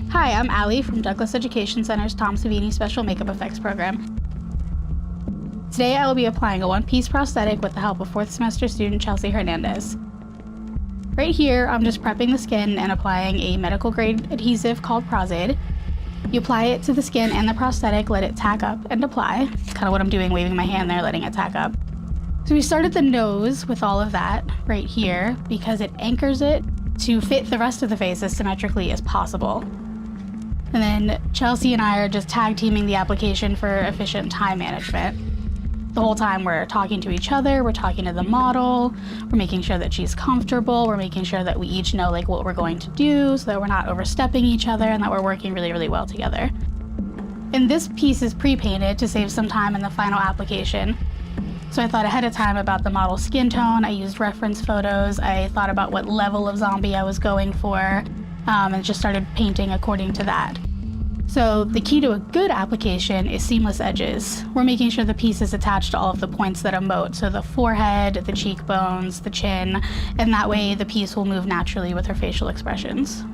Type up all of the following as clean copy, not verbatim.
Hi, I'm Allie from Douglas Education Center's Tom Savini Special Makeup Effects program. Today I will be applying a one-piece prosthetic with the help of 4th semester student Chelsea Hernandez. Right here, I'm just prepping the skin and applying a medical grade adhesive called Bruising. You apply it to the skin and the prosthetic, let it tack up and apply. Kind of what I'm doing, waving my hand there, letting it tack up. So we start at the nose with all of that right here because it anchors it to fit the rest of the face as symmetrically as possible. And then Chelsea and I are just tag teaming the application for efficient time management. The whole time we're talking to each other, we're talking to the model, we're making sure that she's comfortable, we're making sure that we each know what we're going to do so that we're not overstepping each other and that we're working really, really well together. And this piece is pre-painted to save some time in the final application. So I thought ahead of time about the model's skin tone, I used reference photos, I thought about what level of zombie I was going for, and just started painting according to that. So the key to a good application is seamless edges. We're making sure the piece is attached to all of the points that emote, so the forehead, the cheekbones, the chin, and that way the piece will move naturally with her facial expressions.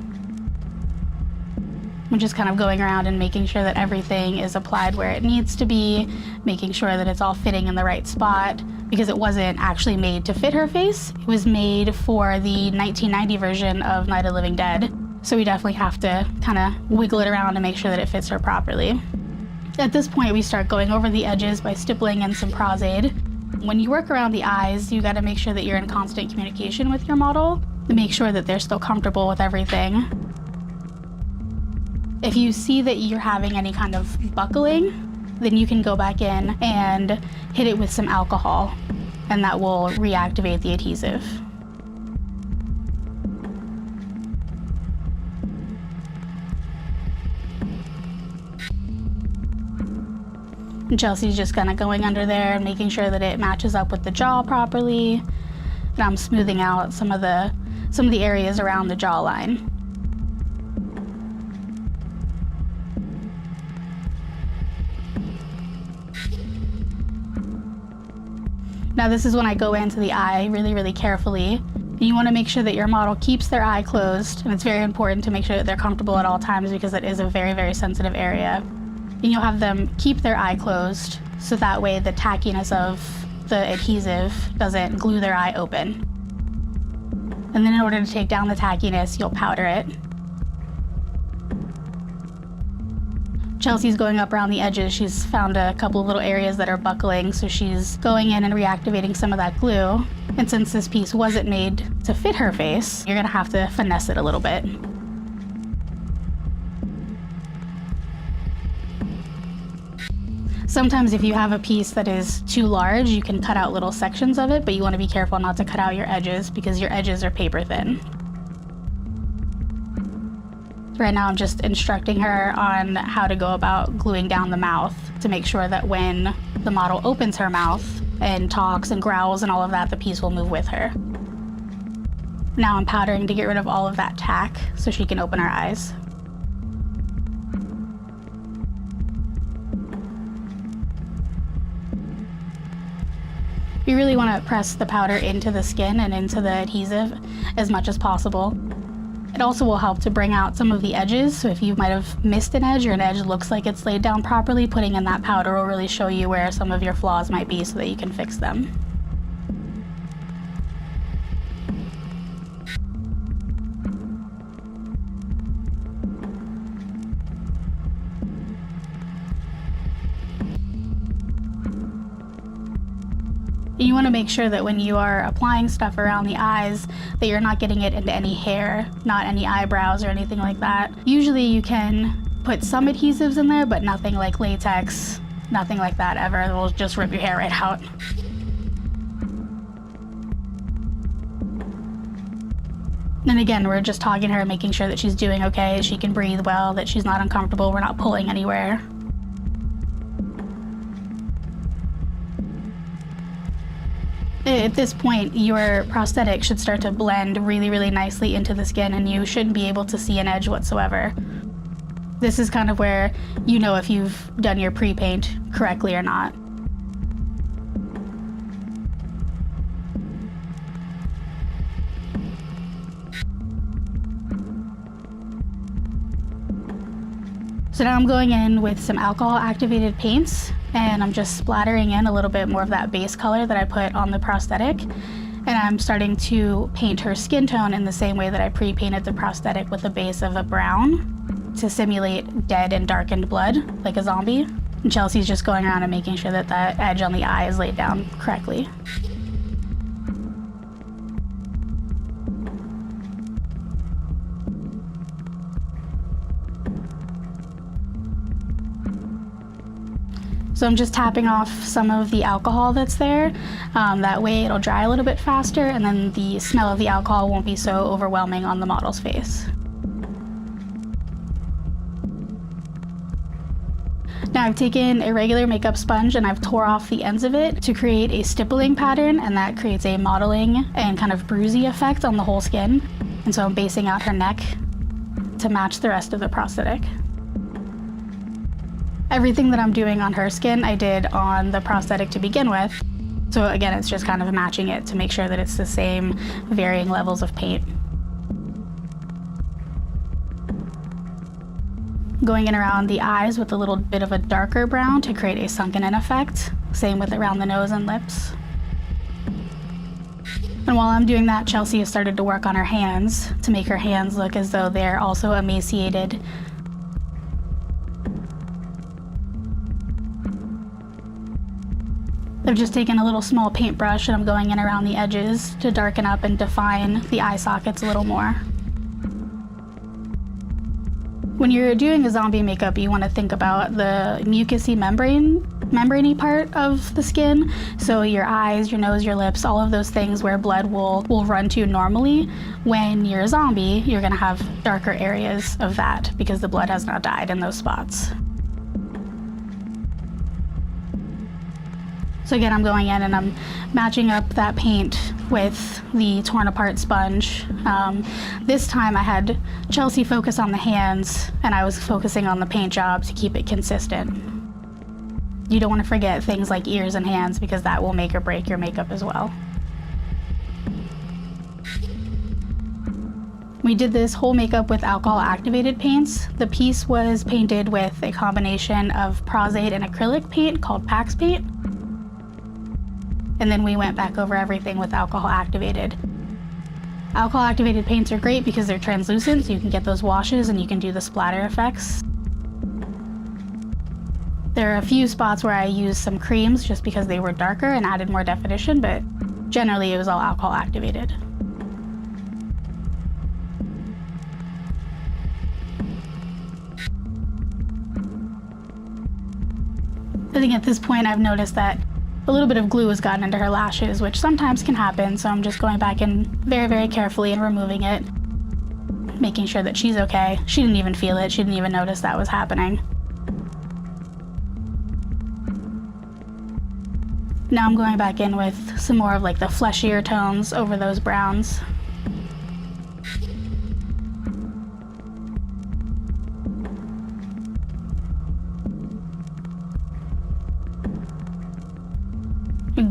I'm just kind of going around and making sure that everything is applied where it needs to be, making sure that it's all fitting in the right spot, because it wasn't actually made to fit her face. It was made for the 1990 version of Night of the Living Dead. So we definitely have to kind of wiggle it around to make sure that it fits her properly. At this point, we start going over the edges by stippling in some Bruising. When you work around the eyes, you got to make sure that you're in constant communication with your model to make sure that they're still comfortable with everything. If you see that you're having any kind of buckling, then you can go back in and hit it with some alcohol, and that will reactivate the adhesive. And Chelsea's just kind of going under there and making sure that it matches up with the jaw properly. And I'm smoothing out some of the areas around the jawline. Now this is when I go into the eye really, really carefully. And you want to make sure that your model keeps their eye closed, and it's very important to make sure that they're comfortable at all times because it is a very, very sensitive area. And you'll have them keep their eye closed so that way the tackiness of the adhesive doesn't glue their eye open. And then in order to take down the tackiness, you'll powder it. Chelsea's going up around the edges. She's found a couple of little areas that are buckling, so she's going in and reactivating some of that glue. And since this piece wasn't made to fit her face, you're gonna have to finesse it a little bit. Sometimes if you have a piece that is too large, you can cut out little sections of it, but you want to be careful not to cut out your edges because your edges are paper thin. Right now I'm just instructing her on how to go about gluing down the mouth to make sure that when the model opens her mouth and talks and growls and all of that, the piece will move with her. Now I'm powdering to get rid of all of that tack so she can open her eyes. You really want to press the powder into the skin and into the adhesive as much as possible. It also will help to bring out some of the edges, so if you might have missed an edge or an edge looks like it's laid down properly, putting in that powder will really show you where some of your flaws might be so that you can fix them. You want to make sure that when you are applying stuff around the eyes that you're not getting it into any hair, not any eyebrows or anything like that. Usually you can put some adhesives in there, but nothing like latex, nothing like that ever. It will just rip your hair right out. And again, we're just talking to her, making sure that she's doing okay, she can breathe well, that she's not uncomfortable, we're not pulling anywhere. At this point, your prosthetic should start to blend really, really nicely into the skin and you shouldn't be able to see an edge whatsoever. This is kind of where you know if you've done your pre-paint correctly or not. So now I'm going in with some alcohol activated paints, and I'm just splattering in a little bit more of that base color that I put on the prosthetic. And I'm starting to paint her skin tone in the same way that I pre-painted the prosthetic with a base of a brown to simulate dead and darkened blood, like a zombie. And Chelsea's just going around and making sure that that edge on the eye is laid down correctly. So I'm just tapping off some of the alcohol that's there. That way it'll dry a little bit faster, and then the smell of the alcohol won't be so overwhelming on the model's face. Now I've taken a regular makeup sponge and I've tore off the ends of it to create a stippling pattern, and that creates a modeling and kind of bruising effect on the whole skin. And so I'm basing out her neck to match the rest of the prosthetic. Everything that I'm doing on her skin, I did on the prosthetic to begin with. So again, it's just kind of matching it to make sure that it's the same varying levels of paint. Going in around the eyes with a little bit of a darker brown to create a sunken in effect. Same with around the nose and lips. And while I'm doing that, Chelsea has started to work on her hands to make her hands look as though they're also emaciated. I've just taken a little small paintbrush and I'm going in around the edges to darken up and define the eye sockets a little more. When you're doing a zombie makeup, you want to think about the mucousy membraney part of the skin. So your eyes, your nose, your lips, all of those things where blood will run to normally. When you're a zombie, you're going to have darker areas of that because the blood has not died in those spots. So again, I'm going in and I'm matching up that paint with the torn apart sponge. This time I had Chelsea focus on the hands and I was focusing on the paint job to keep it consistent. You don't want to forget things like ears and hands because that will make or break your makeup as well. We did this whole makeup with alcohol activated paints. The piece was painted with a combination of Pros-Aide and acrylic paint called Pax paint. And then we went back over everything with alcohol activated. Alcohol activated paints are great because they're translucent, so you can get those washes and you can do the splatter effects. There are a few spots where I used some creams just because they were darker and added more definition, but generally it was all alcohol activated. I think at this point I've noticed that a little bit of glue has gotten into her lashes, which sometimes can happen, so I'm just going back in very, very carefully and removing it, making sure that she's okay. She didn't even feel it. She didn't even notice that was happening. Now I'm going back in with some more of like the fleshier tones over those browns.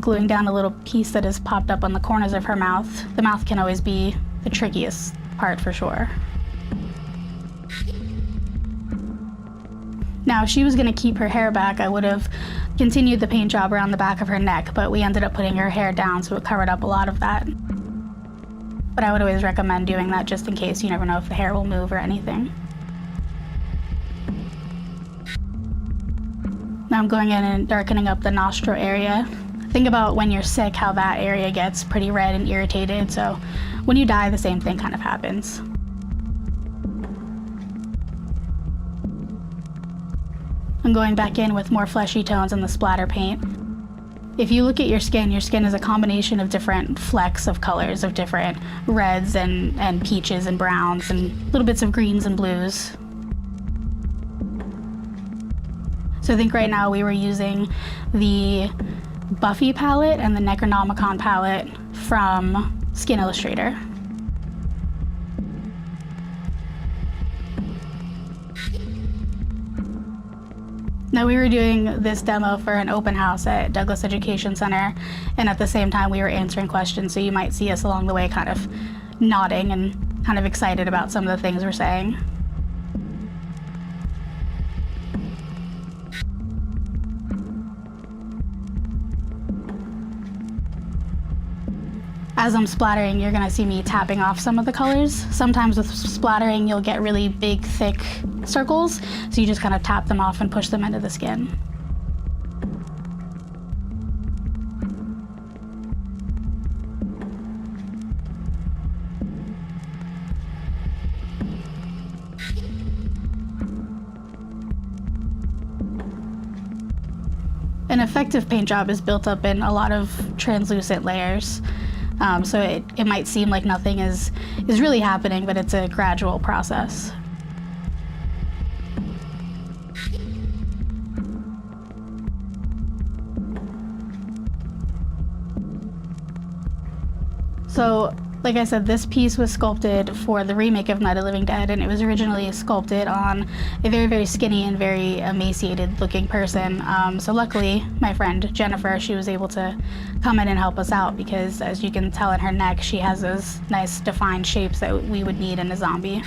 Gluing down a little piece that has popped up on the corners of her mouth. The mouth can always be the trickiest part for sure. Now, if she was going to keep her hair back, I would have continued the paint job around the back of her neck, but we ended up putting her hair down, so it covered up a lot of that. But I would always recommend doing that just in case. You never know if the hair will move or anything. Now I'm going in and darkening up the nostril area. Think about when you're sick, how that area gets pretty red and irritated, so when you die, the same thing kind of happens. I'm going back in with more fleshy tones in the splatter paint. If you look at your skin is a combination of different flecks of colors, of different reds and peaches and browns and little bits of greens and blues. So I think right now we were using the Buffy palette and the Necronomicon palette from Skin Illustrator. Now we were doing this demo for an open house at Douglas Education Center, and at the same time we were answering questions, so you might see us along the way kind of nodding and kind of excited about some of the things we're saying. As I'm splattering, you're gonna see me tapping off some of the colors. Sometimes with splattering, you'll get really big, thick circles, so you just kind of tap them off and push them into the skin. An effective paint job is built up in a lot of translucent layers. So it might seem like nothing is really happening, but it's a gradual process. So, like I said, this piece was sculpted for the remake of Night of the Living Dead, and it was originally sculpted on a very, very skinny and very emaciated looking person. So luckily, my friend Jennifer, she was able to come in and help us out because, as you can tell in her neck, she has those nice defined shapes that we would need in a zombie.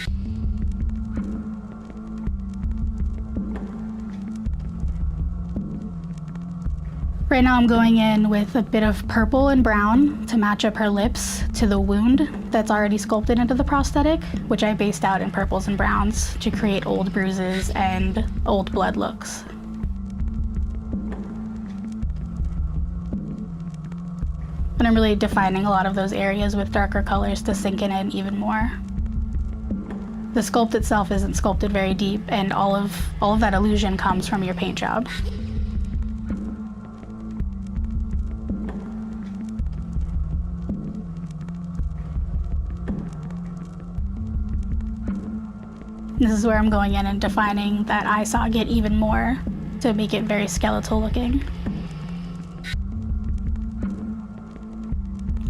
Right now I'm going in with a bit of purple and brown to match up her lips to the wound that's already sculpted into the prosthetic, which I based out in purples and browns to create old bruises and old blood looks. And I'm really defining a lot of those areas with darker colors to sink in it even more. The sculpt itself isn't sculpted very deep, and all of that illusion comes from your paint job. This is where I'm going in and defining that eye socket even more to make it very skeletal looking.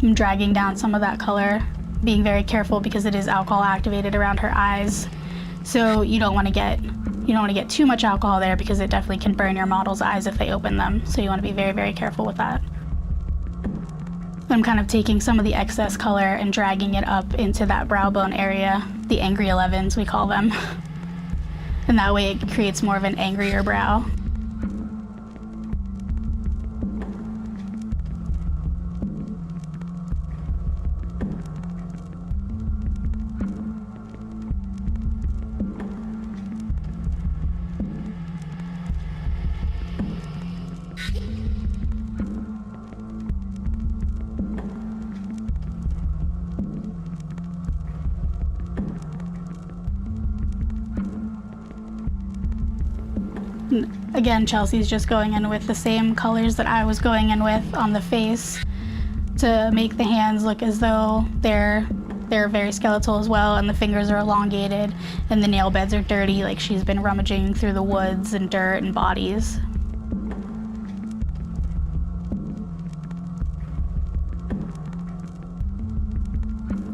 I'm dragging down some of that color, being very careful because it is alcohol activated around her eyes. So you don't want to get too much alcohol there because it definitely can burn your model's eyes if they open them. So you want to be very, very careful with that. I'm kind of taking some of the excess color and dragging it up into that brow bone area, the angry 11s we call them. And that way it creates more of an angrier brow. Again, Chelsea's just going in with the same colors that I was going in with on the face to make the hands look as though they're very skeletal as well, and the fingers are elongated, and the nail beds are dirty, like she's been rummaging through the woods and dirt and bodies.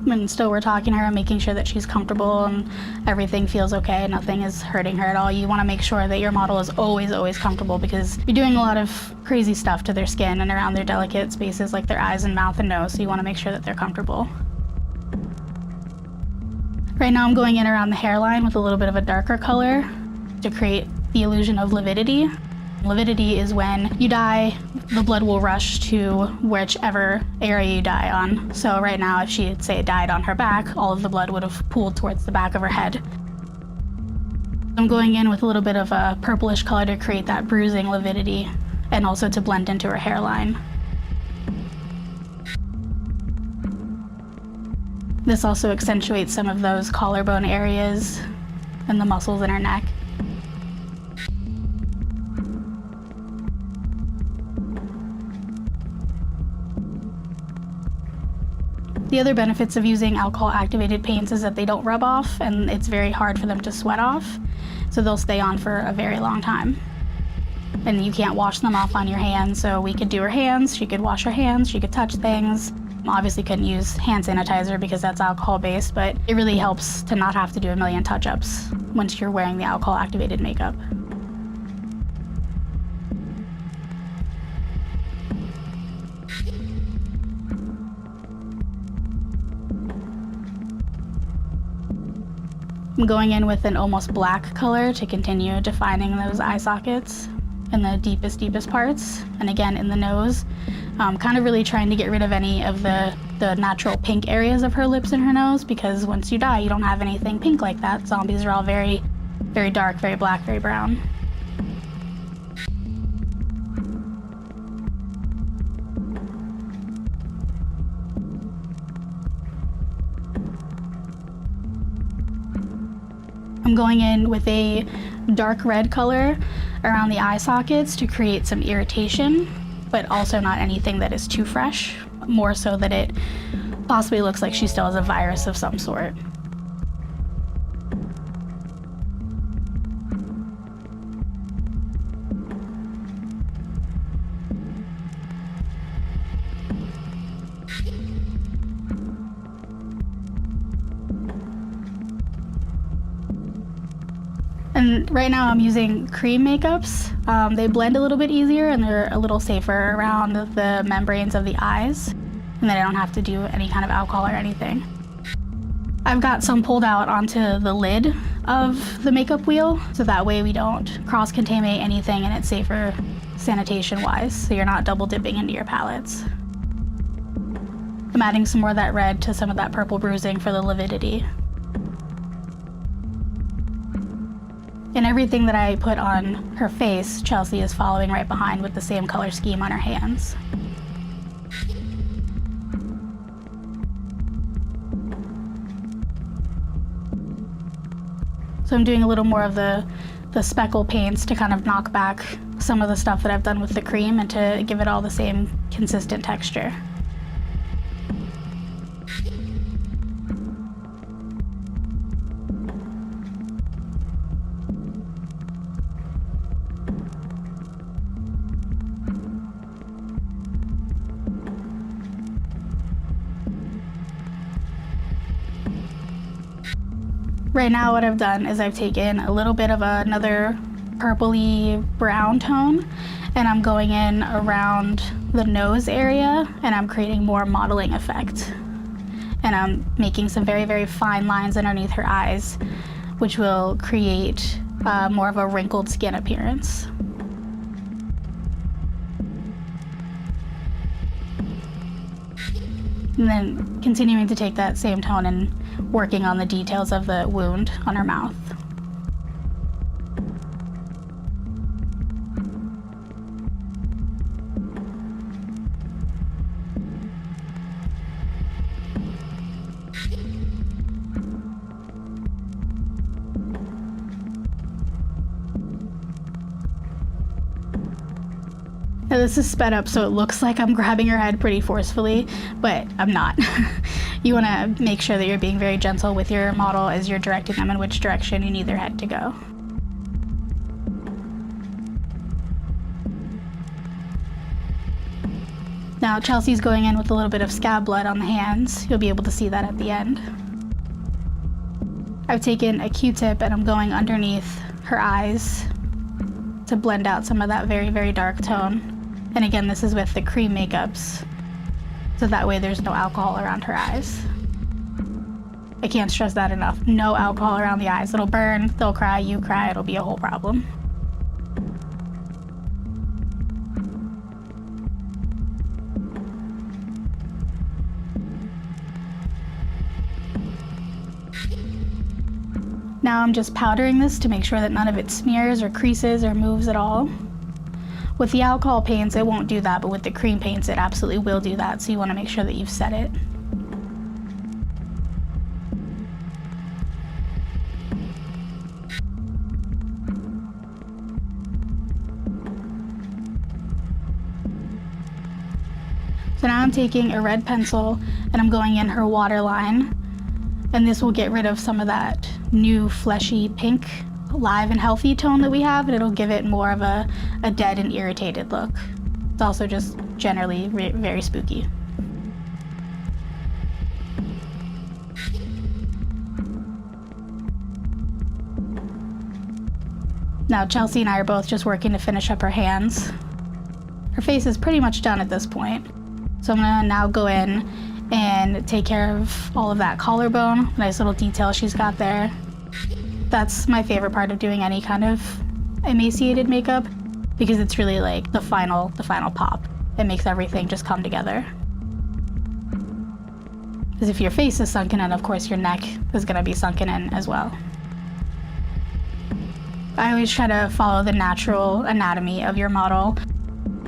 And still we're talking to her, making sure that she's comfortable and everything feels okay, nothing is hurting her at all. You want to make sure that your model is always comfortable because you're doing a lot of crazy stuff to their skin and around their delicate spaces like their eyes and mouth and nose, so you want to make sure that they're comfortable. Right now I'm going in around the hairline with a little bit of a darker color to create the illusion of lividity. Lividity is when you die, the blood will rush to whichever area you die on. So right now, if she had, say, died on her back, all of the blood would have pooled towards the back of her head. I'm going in with a little bit of a purplish color to create that bruising lividity and also to blend into her hairline. This also accentuates some of those collarbone areas and the muscles in her neck. The other benefits of using alcohol-activated paints is that they don't rub off, and it's very hard for them to sweat off, so they'll stay on for a very long time. And you can't wash them off on your hands, so we could do her hands, she could wash her hands, she could touch things. Obviously couldn't use hand sanitizer because that's alcohol-based, but it really helps to not have to do a million touch-ups once you're wearing the alcohol-activated makeup. I'm going in with an almost black color to continue defining those eye sockets in the deepest parts, and again in the nose. Kind of really trying to get rid of any of the the natural pink areas of her lips and her nose, because once you die, you don't have anything pink like that. Zombies are all very, very dark, very black, very brown. I'm going in with a dark red color around the eye sockets to create some irritation, but also not anything that is too fresh, more so that it possibly looks like she still has a virus of some sort. And right now I'm using cream makeups. They blend a little bit easier and they're a little safer around the membranes of the eyes, and then I don't have to do any kind of alcohol or anything. I've got some pulled out onto the lid of the makeup wheel, so that way we don't cross-contaminate anything and it's safer sanitation-wise, so you're not double dipping into your palettes. I'm adding some more of that red to some of that purple bruising for the lividity. And everything that I put on her face, Chelsea is following right behind with the same color scheme on her hands. So I'm doing a little more of the speckle paints to kind of knock back some of the stuff that I've done with the cream and to give it all the same consistent texture. Right now what I've done is I've taken a little bit of another purpley brown tone and I'm going in around the nose area and I'm creating more modeling effect. And I'm making some very, very fine lines underneath her eyes, which will create more of a wrinkled skin appearance. And then continuing to take that same tone and working on the details of the wound on her mouth. Now this is sped up so it looks like I'm grabbing her head pretty forcefully, but I'm not. You want to make sure that you're being very gentle with your model as you're directing them in which direction you need their head to go. Now Chelsea's going in with a little bit of scab blood on the hands. You'll be able to see that at the end. I've taken a Q-tip and I'm going underneath her eyes to blend out some of that very, very dark tone. And again, this is with the cream makeups, so that way there's no alcohol around her eyes. I can't stress that enough. No alcohol around the eyes. It'll burn, they'll cry, you cry, it'll be a whole problem. Now I'm just powdering this to make sure that none of it smears or creases or moves at all. With the alcohol paints, it won't do that, but with the cream paints, it absolutely will do that, so you want to make sure that you've set it. So now I'm taking a red pencil and I'm going in her waterline, and this will get rid of some of that new fleshy pink live and healthy tone that we have, and it'll give it more of a dead and irritated look. It's also just generally very spooky. Now Chelsea and I are both just working to finish up her hands. Her face is pretty much done at this point. So I'm gonna now go in and take care of all of that collarbone, nice little detail she's got there. That's my favorite part of doing any kind of emaciated makeup, because it's really like the final pop. It makes everything just come together. Because if your face is sunken in, of course your neck is going to be sunken in as well. I always try to follow the natural anatomy of your model.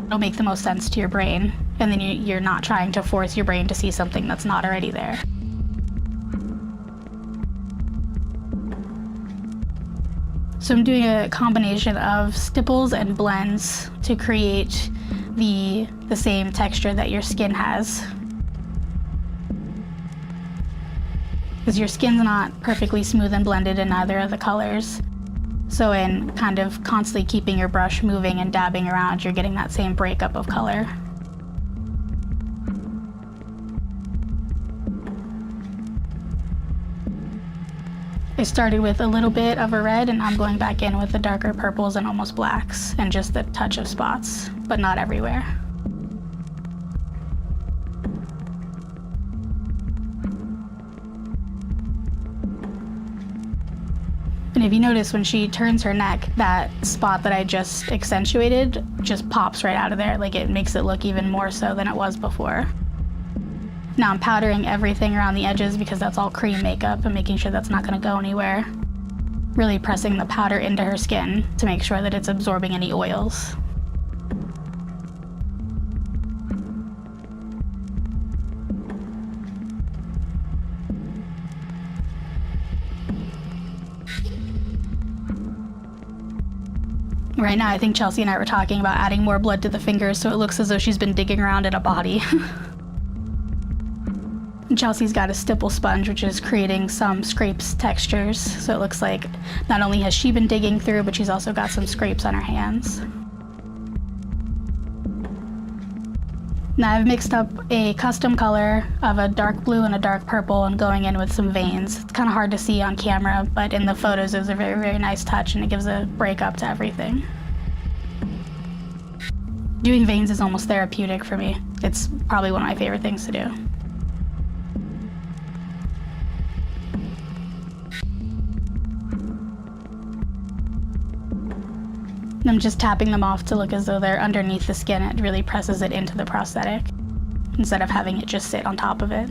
It'll make the most sense to your brain, and then you're not trying to force your brain to see something that's not already there. So I'm doing a combination of stipples and blends to create the same texture that your skin has. Because your skin's not perfectly smooth and blended in either of the colors. So in kind of constantly keeping your brush moving and dabbing around, you're getting that same breakup of color. I started with a little bit of a red, and I'm going back in with the darker purples and almost blacks, and just a touch of spots, but not everywhere. And if you notice, when she turns her neck, that spot that I just accentuated just pops right out of there. Like, it makes it look even more so than it was before. Now I'm powdering everything around the edges because that's all cream makeup, and making sure that's not going to go anywhere. Really pressing the powder into her skin to make sure that it's absorbing any oils. Right now, I think Chelsea and I were talking about adding more blood to the fingers so it looks as though she's been digging around in a body. And Chelsea's got a stipple sponge, which is creating some scrapes textures. So it looks like not only has she been digging through, but she's also got some scrapes on her hands. Now I've mixed up a custom color of a dark blue and a dark purple and going in with some veins. It's kind of hard to see on camera, but in the photos it was a very, very nice touch, and it gives a breakup to everything. Doing veins is almost therapeutic for me. It's probably one of my favorite things to do. And I'm just tapping them off to look as though they're underneath the skin. It really presses it into the prosthetic instead of having it just sit on top of it.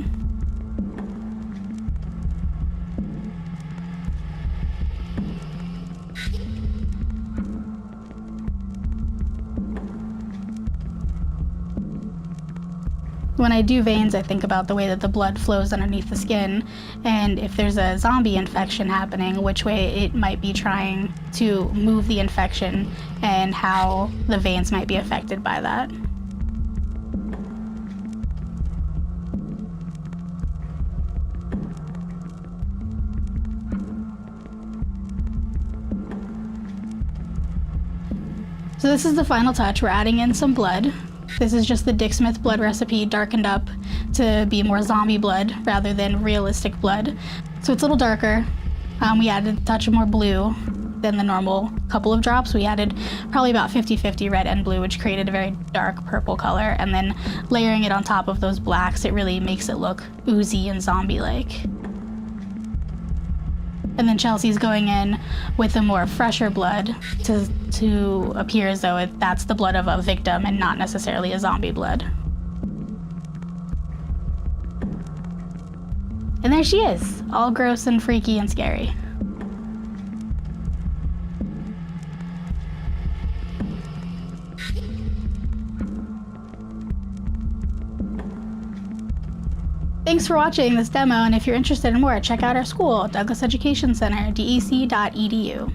When I do veins, I think about the way that the blood flows underneath the skin, and if there's a zombie infection happening, which way it might be trying to move the infection and how the veins might be affected by that. So this is the final touch. We're adding in some blood. This is just the Dick Smith blood recipe darkened up to be more zombie blood rather than realistic blood. So it's a little darker. We added a touch more blue than the normal couple of drops. We added probably about 50-50 red and blue, which created a very dark purple color. And then layering it on top of those blacks, it really makes it look oozy and zombie-like. And then Chelsea's going in with a more fresher blood to appear as though that's the blood of a victim and not necessarily a zombie blood. And there she is, all gross and freaky and scary. Thanks for watching this demo, and if you're interested in more, check out our school, Douglas Education Center, dec.edu.